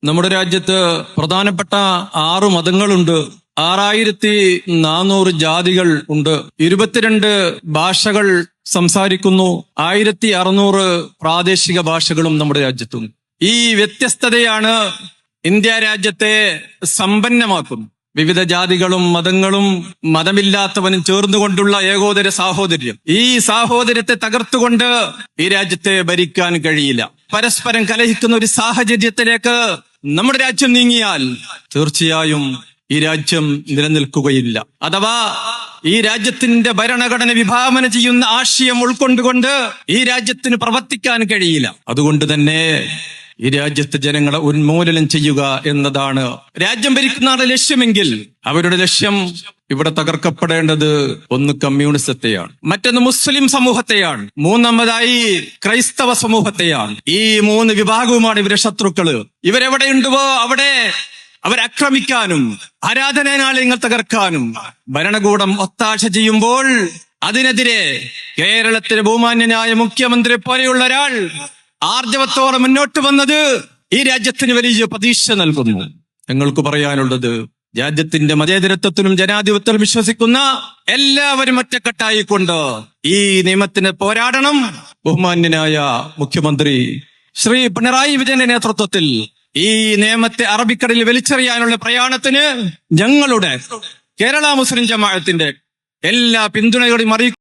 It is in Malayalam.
നമ്മുടെ രാജ്യത്ത് പ്രധാനപ്പെട്ട 6 മതങ്ങളുണ്ട്. 6400 ജാതികൾ ഉണ്ട്. 22 ഭാഷകൾ സംസാരിക്കുന്നു. 1600 പ്രാദേശിക ഭാഷകളും നമ്മുടെ രാജ്യത്തുണ്ട്. ഈ വ്യത്യസ്തതയാണ് ഇന്ത്യ രാജ്യത്തെ സമ്പന്നമാക്കുന്നത്. വിവിധ ജാതികളും മതങ്ങളും മതമില്ലാത്തവനും ചേർന്നുകൊണ്ടുള്ള ഏകോദര സാഹോദര്യം. ഈ സാഹോദര്യത്തെ തകർത്തുകൊണ്ട് ഈ രാജ്യത്തെ ഭരിക്കാൻ കഴിയില്ല. പരസ്പരം കലഹിക്കുന്ന ഒരു സാഹചര്യത്തിലേക്ക് നമ്മുടെ രാജ്യം നീങ്ങിയാൽ തീർച്ചയായും ഈ രാജ്യം നിലനിൽക്കുകയില്ല. അഥവാ ഈ രാജ്യത്തിന്റെ ഭരണഘടന വിഭാവന ചെയ്യുന്ന ആശയം ഉൾക്കൊണ്ടുകൊണ്ട് ഈ രാജ്യത്തിന് പ്രവർത്തിക്കാൻ കഴിയില്ല. അതുകൊണ്ട് തന്നെ ഈ രാജ്യത്തെ ജനങ്ങളെ ഉന്മൂലനം ചെയ്യുക എന്നതാണ് രാജ്യം ഭരിക്കുന്നവരുടെ ലക്ഷ്യമെങ്കിൽ അവരുടെ ലക്ഷ്യം ഇവിടെ തകർക്കപ്പെടേണ്ടത് ഒന്ന് കമ്മ്യൂണിസത്തെയാണ്, മറ്റൊന്ന് മുസ്ലിം സമൂഹത്തെയാണ്, മൂന്നാമതായി ക്രൈസ്തവ സമൂഹത്തെയാണ്. ഈ 3 വിഭാഗവുമാണ് ഇവരുടെ ശത്രുക്കള്. ഇവരെവിടെയുണ്ടോ അവിടെ അവരാക്രമിക്കാനും ആരാധനാലയങ്ങൾ തകർക്കാനും ഭരണകൂടം ഒത്താശ ചെയ്യുമ്പോൾ അതിനെതിരെ കേരളത്തിലെ ബഹുമാന്യനായ മുഖ്യമന്ത്രി പോലെയുള്ള ഒരാൾ ആർജവത്തോടെ മുന്നോട്ട് വന്നത് ഈ രാജ്യത്തിന് വലിയ പ്രതീക്ഷ നൽകുന്നു. ഞങ്ങൾക്ക് പറയാനുള്ളത്, രാജ്യത്തിന്റെ മതേതരത്വത്തിലും ജനാധിപത്യത്തിലും വിശ്വസിക്കുന്ന എല്ലാവരും ഒറ്റക്കെട്ടായിക്കൊണ്ട് ഈ നിയമത്തിന് പോരാടണം. ബഹുമാന്യനായ മുഖ്യമന്ത്രി ശ്രീ പിണറായി വിജയന്റെ നേതൃത്വത്തിൽ ഈ നിയമത്തെ അറബിക്കടലിൽ വലിച്ചെറിയാനുള്ള പ്രയാണത്തിന് ഞങ്ങളുടെ കേരള മുസ്ലിം ജമാഅത്തിന്റെ എല്ലാ പിന്തുണയോടും അറിയിക്കും.